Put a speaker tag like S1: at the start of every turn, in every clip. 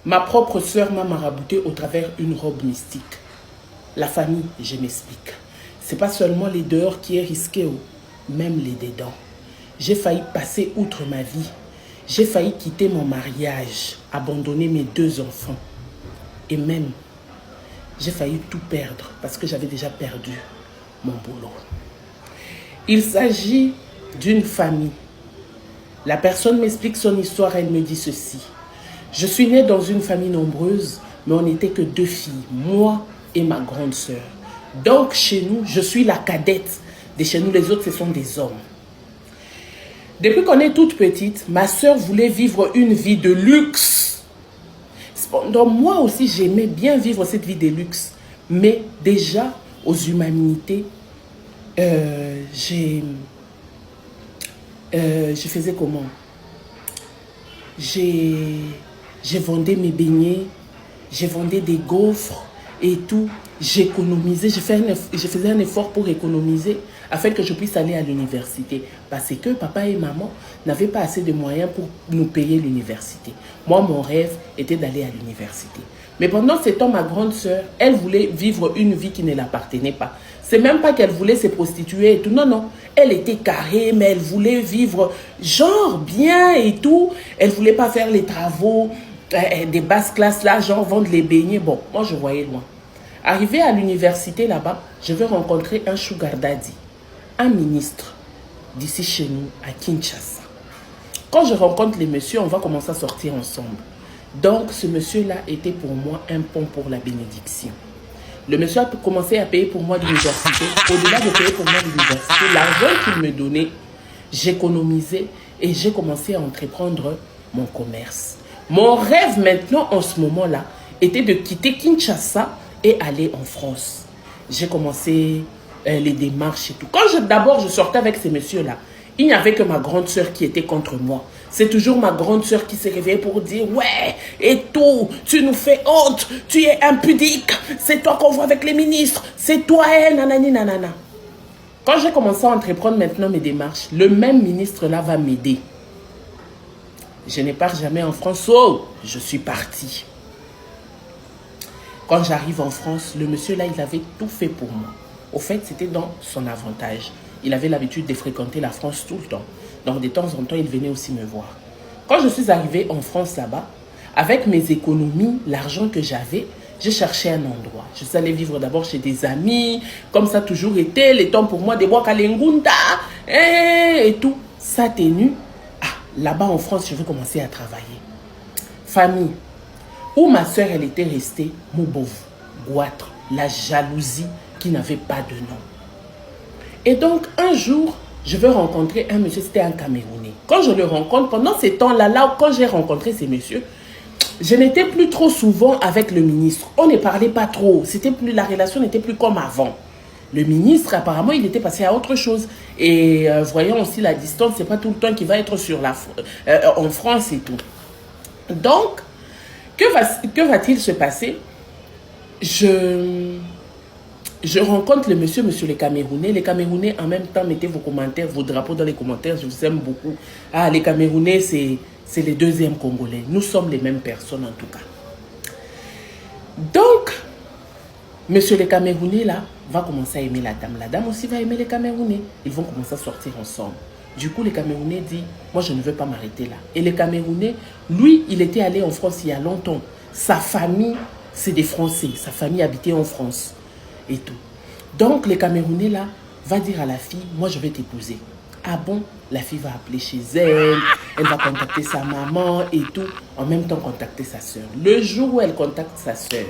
S1: Ma propre sœur m'a marabouté au travers une robe mystique. La famille, je m'explique. C'est pas seulement les dehors qui est risqué, même les dedans. J'ai failli passer outre ma vie. J'ai failli quitter mon mariage, abandonner mes 2 enfants. Et même, j'ai failli tout perdre parce que j'avais déjà perdu mon boulot. Il s'agit d'une famille. La personne m'explique son histoire, elle me dit ceci. Je suis née dans une famille nombreuse, mais on n'était que 2 filles, moi et ma grande sœur. Donc chez nous, je suis la cadette. De chez nous, les autres, ce sont des hommes. Depuis qu'on est toute petite, ma sœur voulait vivre une vie de luxe. Cependant, moi aussi, j'aimais bien vivre cette vie de luxe. Mais déjà, aux humanités, je faisais comment? Je vendais mes beignets, je vendais des gaufres et tout. J'économisais, je faisais un effort pour économiser afin que je puisse aller à l'université. Parce que papa et maman n'avaient pas assez de moyens pour nous payer l'université. Moi, mon rêve était d'aller à l'université. Mais pendant ce temps, ma grande sœur, elle voulait vivre une vie qui ne l'appartenait pas. C'est même pas qu'elle voulait se prostituer et tout. Non, non. Elle était carrée, mais elle voulait vivre genre bien et tout. Elle voulait pas faire les travaux des basses classes là, genre vendre les beignets. Bon, moi, je voyais loin. Arrivé à l'université là-bas, je vais rencontrer un sugar daddy, un ministre d'ici chez nous, à Kinshasa. Quand je rencontre les messieurs, on va commencer à sortir ensemble. Donc, ce monsieur-là était pour moi un pont pour la bénédiction. Le monsieur a commencé à payer pour moi l'université. Au-delà de payer pour moi l'université, l'argent qu'il me donnait, j'économisais et j'ai commencé à entreprendre mon commerce. Mon rêve maintenant, en ce moment-là, était de quitter Kinshasa et aller en France. J'ai commencé les démarches et tout. Quand d'abord je sortais avec ces messieurs-là, il n'y avait que ma grande sœur qui était contre moi. C'est toujours ma grande sœur qui s'est réveillée pour dire « Ouais, et tout, tu nous fais honte, tu es impudique, c'est toi qu'on voit avec les ministres, c'est toi, nanani, nanana. » Quand j'ai commencé à entreprendre maintenant mes démarches, le même ministre-là va m'aider. Je ne pars jamais en France. Oh, je suis partie. Quand j'arrive en France, le monsieur-là, il avait tout fait pour moi. Au fait, c'était dans son avantage. Il avait l'habitude de fréquenter la France tout le temps. Donc, de temps en temps, il venait aussi me voir. Quand je suis arrivée en France là-bas, avec mes économies, l'argent que j'avais, j'ai cherché un endroit. Je suis allée vivre d'abord chez des amis, comme ça a toujours été, les temps pour moi, des Wakalengunda, et tout. Ça tenu. Ah, là-bas en France, je vais commencer à travailler. Famille. Où ma soeur, elle était restée, Moubov, goitre, la jalousie qui n'avait pas de nom. Et donc, un jour, je vais rencontrer un monsieur, c'était un Camerounais. Quand je le rencontre, pendant ces temps-là, quand j'ai rencontré ces messieurs, je n'étais plus trop souvent avec le ministre. On ne parlait pas trop. La relation n'était plus comme avant. Le ministre, apparemment, il était passé à autre chose. Et voyons aussi la distance, ce n'est pas tout le temps qu'il va être en France et tout. Donc, que va-t-il se passer? Je rencontre le monsieur les Camerounais. Les Camerounais, en même temps, mettez vos commentaires, vos drapeaux dans les commentaires. Je vous aime beaucoup. Ah, les Camerounais, c'est les 2e Congolais. Nous sommes les mêmes personnes, en tout cas. Donc, monsieur les Camerounais, là, va commencer à aimer la dame. La dame aussi va aimer les Camerounais. Ils vont commencer à sortir ensemble. Du coup, les Camerounais disent, moi, je ne veux pas m'arrêter là. Et les Camerounais, lui, il était allé en France il y a longtemps. Sa famille, c'est des Français. Sa famille habitait en France. Et tout. Donc, les Camerounais, là, va dire à la fille, moi, je vais t'épouser. Ah bon? La fille va appeler chez elle, elle va contacter sa maman et tout. En même temps, contacter sa soeur. Le jour où elle contacte sa soeur,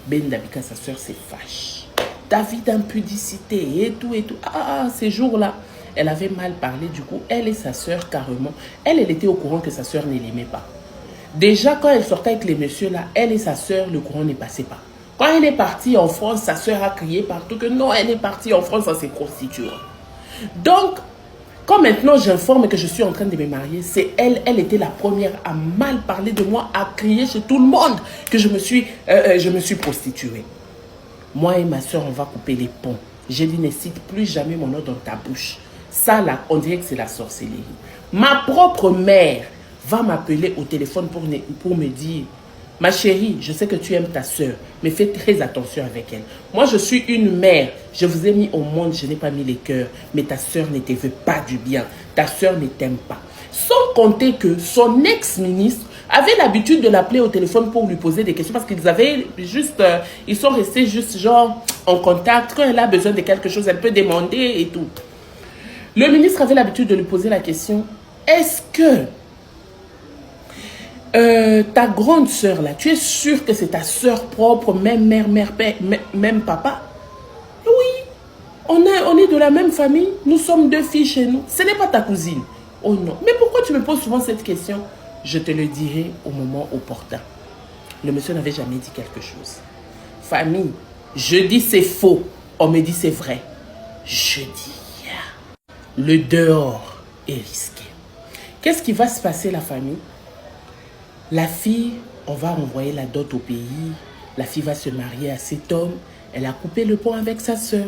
S1: Ben Dabika, sa soeur, se fâche. David d'impudicité et tout et tout. Ah, ces jours-là, elle avait mal parlé. Du coup, elle et sa soeur, carrément, elle était au courant que sa soeur ne l'aimait pas. Déjà, quand elle sortait avec les messieurs-là, elle et sa soeur, le courant ne passait pas. Quand elle est partie en France, sa soeur a crié partout que non, elle est partie en France en se prostituant. Donc, quand maintenant j'informe que je suis en train de me marier, c'est elle était la première à mal parler de moi, à crier chez tout le monde que je me suis prostituée. Moi et ma soeur, on va couper les ponts. J'ai dit, ne cite plus jamais mon nom dans ta bouche. Ça là, on dirait que c'est la sorcellerie. Ma propre mère va m'appeler au téléphone pour me dire, Ma chérie, je sais que tu aimes ta soeur, mais fais très attention avec elle. Moi, je suis une mère. Je vous ai mis au monde, je n'ai pas mis les cœurs. Mais ta soeur ne te veut pas du bien. Ta soeur ne t'aime pas. Sans compter que son ex-ministre avait l'habitude de l'appeler au téléphone pour lui poser des questions parce qu'ils avaient juste, ils sont restés juste genre en contact. Quand elle a besoin de quelque chose, elle peut demander et tout. Le ministre avait l'habitude de lui poser la question, est-ce que ta grande sœur là, tu es sûre que c'est ta sœur propre, même mère, père, même papa? Oui, on est de la même famille, nous sommes 2 filles chez nous. Ce n'est pas ta cousine. Oh non, mais pourquoi tu me poses souvent cette question? Je te le dirai au moment opportun. Le monsieur n'avait jamais dit quelque chose. Famille, je dis c'est faux, on me dit c'est vrai. Je dis, le dehors est risqué. Qu'est-ce qui va se passer la famille? La fille, on va envoyer la dot au pays. La fille va se marier à cet homme. Elle a coupé le pont avec sa soeur.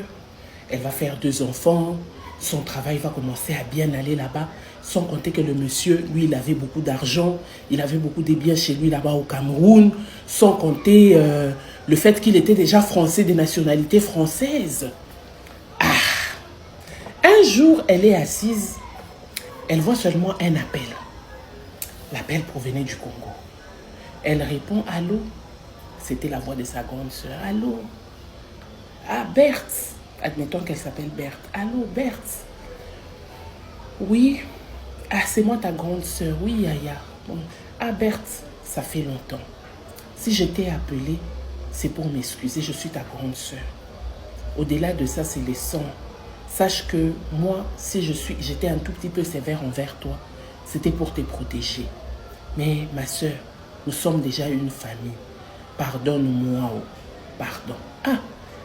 S1: Elle va faire 2 enfants. Son travail va commencer à bien aller là-bas. Sans compter que le monsieur, lui, il avait beaucoup d'argent. Il avait beaucoup de biens chez lui là-bas au Cameroun. Sans compter le fait qu'il était déjà français, de nationalité française. Ah! Un jour, elle est assise. Elle voit seulement un appel. L'appel provenait du Congo. Elle répond « Allô ?» C'était la voix de sa grande sœur. « Allô ?»« Ah, Berthe. » Admettons qu'elle s'appelle Berthe. « Allô, Berthe. »« Oui. »« Ah, c'est moi ta grande sœur. Oui, Yaya. Bon. Ah, Berthe, ça fait longtemps. Si je t'ai appelé, c'est pour m'excuser. Je suis ta grande sœur. Au-delà de ça, c'est les sangs. Sache que moi, si j'étais un tout petit peu sévère envers toi, c'était pour te protéger. Mais ma soeur, nous sommes déjà une famille. Pardonne-moi, oh, pardon. Ah,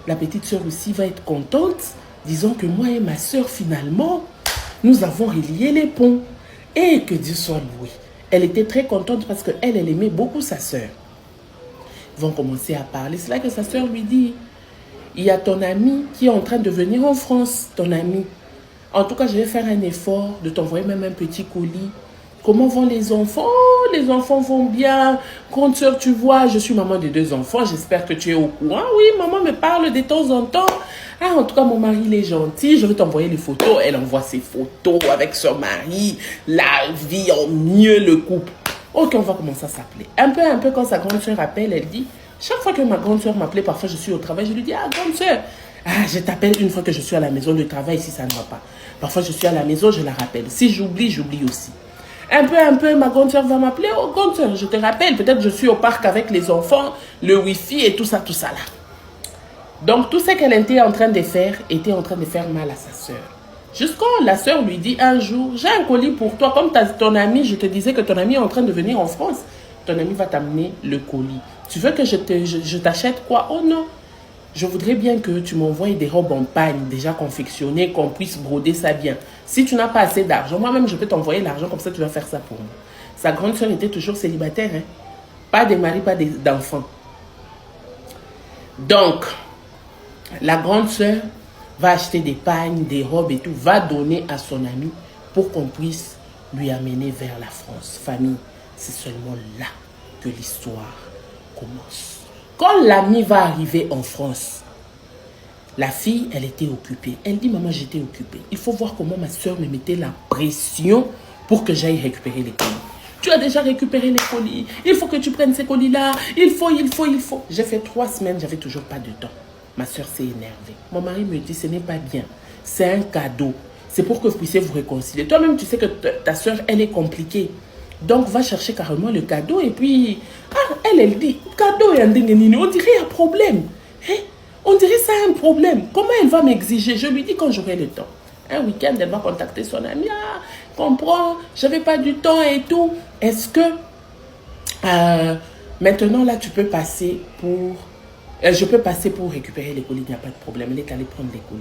S1: la petite soeur aussi va être contente. Disons que moi et ma soeur, finalement, nous avons relié les ponts. Et que Dieu soit loué. Elle était très contente parce qu'elle aimait beaucoup sa soeur. Ils vont commencer à parler. C'est là que sa soeur lui dit, il y a ton ami qui est en train de venir en France, ton ami. En tout cas, je vais faire un effort de t'envoyer même un petit colis. Comment vont les enfants? Oh, les enfants vont bien. Grande soeur, tu vois, je suis maman de 2 enfants. J'espère que tu es au courant. Oui, maman me parle de temps en temps. Ah, en tout cas, mon mari, il est gentil. Je vais t'envoyer les photos. Elle envoie ses photos avec son mari. La vie en mieux, le couple. Ok, on va commencer à s'appeler. Un peu, quand sa grande soeur appelle, elle dit, chaque fois que ma grande soeur m'appelait, parfois je suis au travail, je lui dis, ah, grande soeur, ah, je t'appelle une fois que je suis à la maison, le travail, si ça ne va pas. Parfois, je suis à la maison, je la rappelle. Si j'oublie, j'oublie aussi. Un peu, ma grande soeur va m'appeler. Oh, grande soeur, je te rappelle, peut-être je suis au parc avec les enfants, le wifi et tout ça là. Donc, tout ce qu'elle était en train de faire, était en train de faire mal à sa soeur. Jusqu'à la soeur lui dit un jour, j'ai un colis pour toi, comme ton ami, je te disais que ton ami est en train de venir en France. Ton ami va t'amener le colis. Tu veux que je t'achète quoi? Oh non. Je voudrais bien que tu m'envoies des robes en pagne déjà confectionnées, qu'on puisse broder ça bien. Si tu n'as pas assez d'argent, moi-même je peux t'envoyer l'argent, comme ça tu vas faire ça pour moi. Sa grande soeur était toujours célibataire, hein? Pas de mari, pas d'enfants. Donc, la grande soeur va acheter des pagnes, des robes et tout, va donner à son ami pour qu'on puisse lui amener vers la France. Famille, c'est seulement là que l'histoire commence. Quand l'ami va arriver en France, la fille, elle était occupée. Elle dit, maman, j'étais occupée. Il faut voir comment ma soeur me mettait la pression pour que j'aille récupérer les colis. Tu as déjà récupéré les colis. Il faut que tu prennes ces colis-là. Il faut. J'ai fait 3 semaines, j'avais toujours pas de temps. Ma soeur s'est énervée. Mon mari me dit, ce n'est pas bien. C'est un cadeau. C'est pour que vous puissiez vous réconcilier. Toi-même, tu sais que ta soeur, elle est compliquée. Donc, va chercher carrément le cadeau et puis... Ah, elle dit, cadeau et un dinguenini, on dirait un problème. Hein? On dirait ça un problème. Comment elle va m'exiger? Je lui dis quand j'aurai le temps. Un week-end, elle va contacter son ami. Ah, comprends, j'avais pas du temps et tout. Est-ce que... maintenant, là, tu peux passer pour... je peux passer pour récupérer les colis, il n'y a pas de problème. Elle est allée prendre les colis.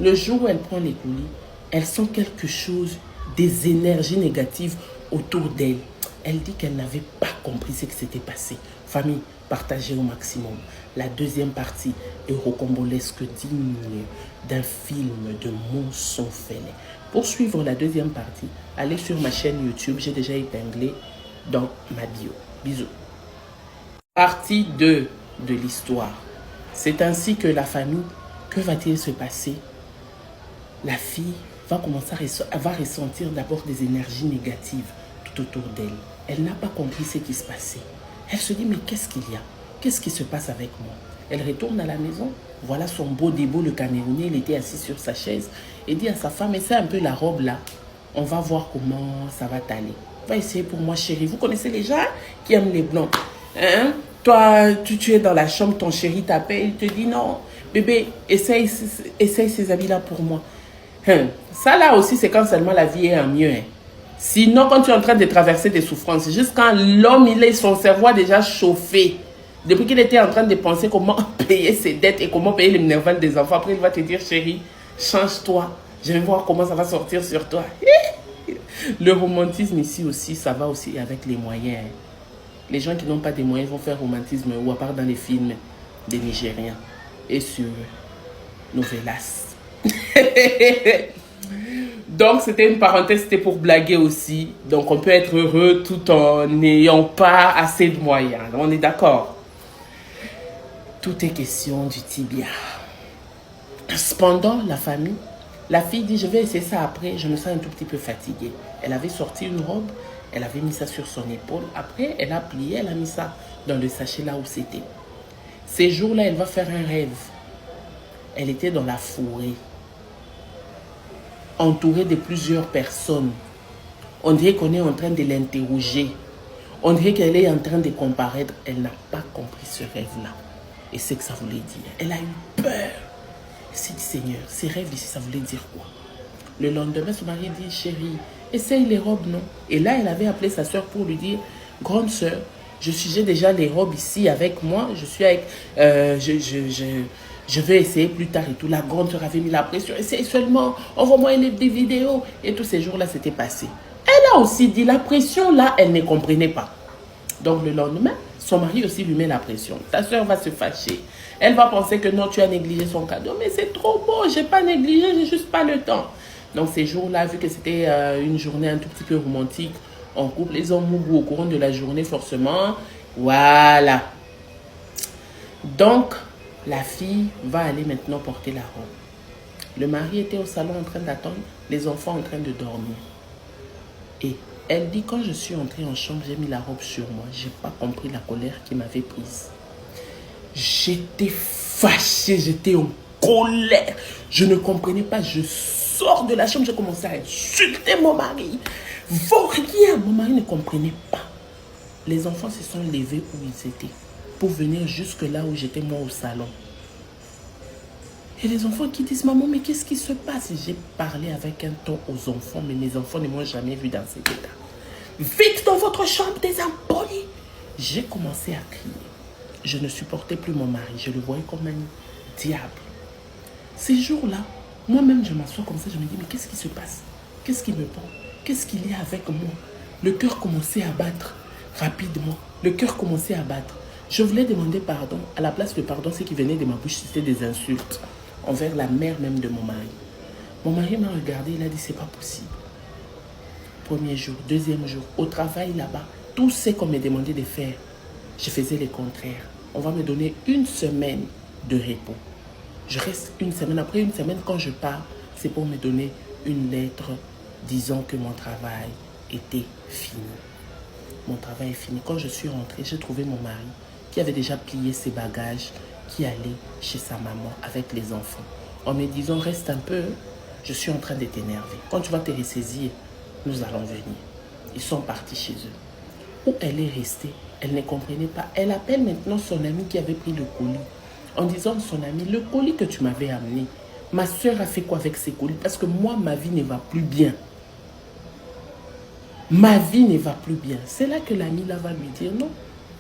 S1: Le jour où elle prend les colis, elle sent quelque chose, des énergies négatives autour d'elle. Elle dit qu'elle n'avait pas compris ce qui s'était passé. Famille, partagez au maximum. La deuxième partie est rocambolesque, digne d'un film de Monsonfele. Pour suivre la deuxième partie, allez sur ma chaîne YouTube. J'ai déjà épinglé dans ma bio. Bisous. Partie 2 de l'histoire. C'est ainsi que la famille, que va-t-il se passer? La fille va commencer va ressentir d'abord des énergies négatives tout autour d'elle. Elle n'a pas compris ce qui se passait. Elle se dit, mais qu'est-ce qu'il y a? Qu'est-ce qui se passe avec moi? Elle retourne à la maison. Voilà son beau débo, le Camerounais. Il était assis sur sa chaise et dit à sa femme, essaie un peu la robe là. On va voir comment ça va t'aller. Va essayer pour moi, chérie. Vous connaissez les gens qui aiment les blancs. Hein? Toi, tu es dans la chambre, ton chéri t'appelle, il te dit non, bébé, essaye ces habits-là pour moi. Ça là aussi, c'est quand seulement la vie est en mieux. Sinon, quand tu es en train de traverser des souffrances, juste quand l'homme, son cerveau a déjà chauffé, depuis qu'il était en train de penser comment payer ses dettes et comment payer les minervales des enfants, après il va te dire, chérie, change-toi, je vais voir comment ça va sortir sur toi. Le romantisme ici aussi, ça va aussi avec les moyens. Les gens qui n'ont pas de moyens vont faire romantisme, ou à part dans les films des Nigériens et sur Novelas. Donc, c'était une parenthèse, c'était pour blaguer aussi. Donc, on peut être heureux tout en n'ayant pas assez de moyens. On est d'accord? Tout est question du tibia. Cependant, la fille dit, je vais essayer ça après, je me sens un tout petit peu fatiguée. Elle avait sorti une robe, elle avait mis ça sur son épaule. Après, elle a plié, elle a mis ça dans le sachet là où c'était. Ces jours-là, elle va faire un rêve. Elle était dans la forêt, entourée de plusieurs personnes. On dirait qu'on est en train de l'interroger. On dirait qu'elle est en train de comparaître. Elle n'a pas compris ce rêve-là. Et c'est que ça voulait dire. Elle a eu peur. Elle s'est dit, Seigneur, ces rêves ici, ça voulait dire quoi? Le lendemain, son mari dit, chérie, essaye les robes, non? Et là, elle avait appelé sa soeur pour lui dire, grande soeur, j'ai déjà les robes ici avec moi. Je suis avec... je vais essayer plus tard et tout. La grande soeur avait mis la pression. Essaye seulement, envoie-moi des vidéos. Et tous ces jours-là, c'était passé. Elle a aussi dit, la pression là, elle ne comprenait pas. Donc le lendemain, son mari aussi lui met la pression. Ta soeur va se fâcher. Elle va penser que non, tu as négligé son cadeau. Mais c'est trop beau, j'ai pas négligé, j'ai juste pas le temps. Donc ces jours-là, vu que c'était une journée un tout petit peu romantique, on coupe les hommes mougou au courant de la journée forcément. Voilà. Donc, la fille va aller maintenant porter la robe. Le mari était au salon en train d'attendre, les enfants en train de dormir. Et elle dit, quand je suis entrée en chambre, j'ai mis la robe sur moi. Je n'ai pas compris la colère qui m'avait prise. J'étais fâchée, j'étais en colère. Je ne comprenais pas. Je sors de la chambre, j'ai commencé à insulter mon mari. Vaut rien. Mon mari ne comprenait pas. Les enfants se sont levés où ils étaient pour venir jusque là où j'étais moi au salon. Et les enfants qui disent, maman, mais qu'est-ce qui se passe? J'ai parlé avec un ton aux enfants, mais mes enfants ne m'ont jamais vu dans cet état. Vite dans votre chambre, des impolis. J'ai commencé à crier. Je ne supportais plus mon mari. Je le voyais comme un diable. Ces jours-là, moi-même, je m'assois comme ça. Je me dis, mais qu'est-ce qui se passe? Qu'est-ce qui me prend? Qu'est-ce qu'il y a avec moi? Le cœur commençait à battre rapidement. Le cœur commençait à battre. Je voulais demander pardon. À la place de pardon, ce qui venait de ma bouche, c'était des insultes envers la mère même de mon mari. Mon mari m'a regardé, il a dit, c'est pas possible. Premier jour, deuxième jour, au travail là-bas, tout ce qu'on me demandait de faire, je faisais le contraire. On va me donner une semaine de repos. Je reste une semaine. Après une semaine, quand je pars, c'est pour me donner une lettre disant que mon travail était fini. Mon travail est fini. Quand je suis rentrée, j'ai trouvé mon mari qui avait déjà plié ses bagages, qui allait chez sa maman avec les enfants. En me disant, reste un peu, je suis en train de t'énerver. Quand tu vas te ressaisir, nous allons venir. Ils sont partis chez eux. Où elle est restée, elle ne comprenait pas. Elle appelle maintenant son ami qui avait pris le colis. En disant à son ami, le colis que tu m'avais amené, ma soeur a fait quoi avec ces colis? Parce que moi, ma vie ne va plus bien. Ma vie ne va plus bien. C'est là que l'ami là va lui dire, non,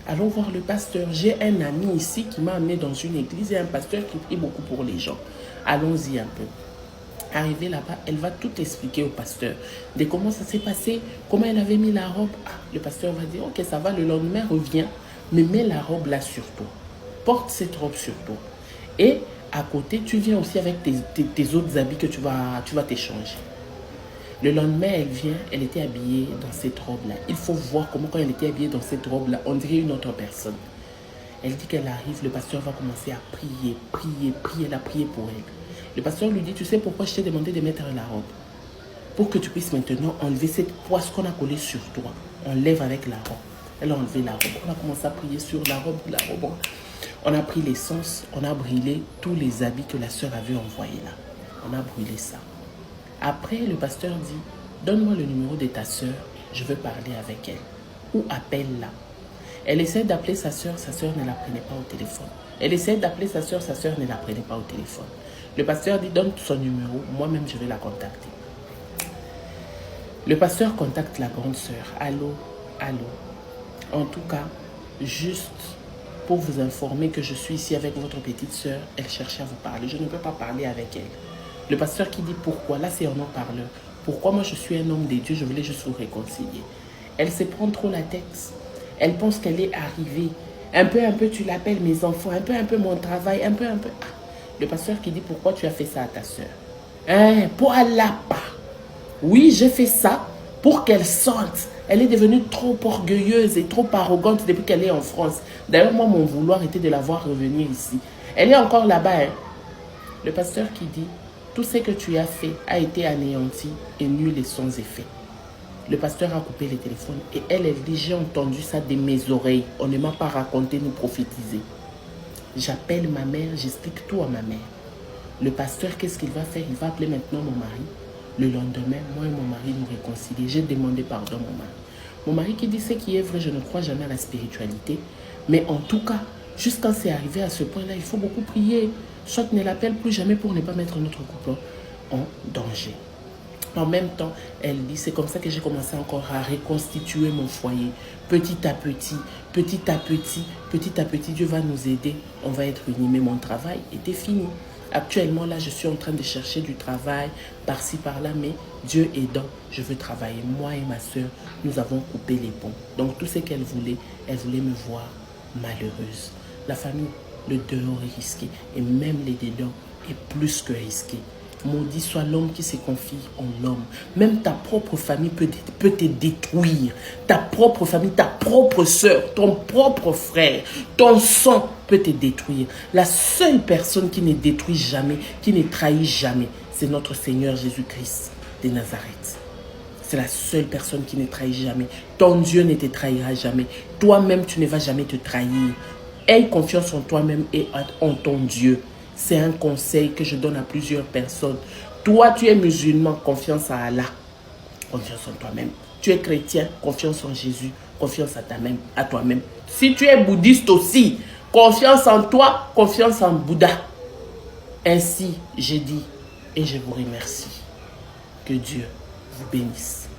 S1: allons voir le pasteur. J'ai un ami ici qui m'a amené dans une église et un pasteur qui prie beaucoup pour les gens. Allons-y un peu. Arrivée là-bas, elle va tout expliquer au pasteur. De comment ça s'est passé, comment elle avait mis la robe. Ah, le pasteur va dire, ok, ça va, le lendemain, reviens, mais mets la robe là sur toi. Porte cette robe sur toi. Et à côté, tu viens aussi avec tes autres habits que tu vas t'échanger. Le lendemain, elle vient, elle était habillée dans cette robe-là. Il faut voir comment quand elle était habillée dans cette robe-là, on dirait une autre personne. Elle dit qu'elle arrive, le pasteur va commencer à prier, prier, prier. Elle a prié pour elle. Le pasteur lui dit, tu sais pourquoi je t'ai demandé de mettre la robe? Pour que tu puisses maintenant enlever cette poisse qu'on a collée sur toi. On lève avec la robe. Elle a enlevé la robe. On a commencé à prier sur la robe, la robe. On a pris l'essence, on a brûlé tous les habits que la sœur avait envoyés là. On a brûlé ça. Après, le pasteur dit, donne-moi le numéro de ta sœur, je veux parler avec elle. Ou appelle-la. Elle essaie d'appeler sa sœur ne la prenait pas au téléphone. Elle essaie d'appeler sa sœur ne la prenait pas au téléphone. Le pasteur dit, donne son numéro, moi-même je vais la contacter. Le pasteur contacte la grande sœur. Allô, allô. En tout cas, juste pour vous informer que je suis ici avec votre petite sœur, elle cherchait à vous parler. Je ne peux pas parler avec elle. Le pasteur qui dit pourquoi, là c'est un haut-parleur. Pourquoi moi je suis un homme de Dieu, je voulais juste vous réconcilier. Elle se prend trop la tête. Elle pense qu'elle est arrivée. Un peu, tu l'appelles mes enfants. Un peu, mon travail. Un peu. Ah. Le pasteur qui dit pourquoi tu as fait ça à ta soeur. Hein, pour Allah pas. Oui, j'ai fait ça pour qu'elle sente. Elle est devenue trop orgueilleuse et trop arrogante depuis qu'elle est en France. D'ailleurs, moi, mon vouloir était de la voir revenir ici. Elle est encore là-bas. Hein. Le pasteur qui dit, tout ce que tu as fait a été anéanti et nul et sans effet. Le pasteur a coupé le téléphone et elle dit, j'ai entendu ça de mes oreilles. On ne m'a pas raconté ni prophétisé. J'appelle ma mère, j'explique tout à ma mère. Le pasteur, qu'est-ce qu'il va faire? Il va appeler maintenant mon mari. Le lendemain, moi et mon mari nous réconcilions. J'ai demandé pardon à mon mari. Mon mari qui dit ce qui est vrai, je ne crois jamais à la spiritualité. Mais en tout cas, jusqu'à c'est arrivé à ce point-là, il faut beaucoup prier. Soit ne l'appelle plus jamais pour ne pas mettre notre couple en danger. En même temps, elle dit, c'est comme ça que j'ai commencé encore à reconstituer mon foyer. Petit à petit, Dieu va nous aider. On va être unis. Mais mon travail était fini. Actuellement, là, je suis en train de chercher du travail par-ci, par-là. Mais Dieu aidant, je veux travailler. Moi et ma soeur, nous avons coupé les ponts. Donc, tout ce qu'elle voulait me voir malheureuse. La famille, le dehors est risqué. Et même les dedans est plus que risqué. Maudit soit l'homme qui se confie en l'homme. Même ta propre famille peut te détruire. Ta propre famille, ta propre soeur, ton propre frère, ton sang peut te détruire. La seule personne qui ne détruit jamais, qui ne trahit jamais, c'est notre Seigneur Jésus-Christ de Nazareth. C'est la seule personne qui ne trahit jamais. Ton Dieu ne te trahira jamais. Toi-même, tu ne vas jamais te trahir. Aie confiance en toi-même et en ton Dieu. C'est un conseil que je donne à plusieurs personnes. Toi, tu es musulman, confiance à Allah. Confiance en toi-même. Tu es chrétien, confiance en Jésus. Confiance à toi-même. Si tu es bouddhiste aussi, confiance en toi, confiance en Bouddha. Ainsi, j'ai dit et je vous remercie. Que Dieu vous bénisse.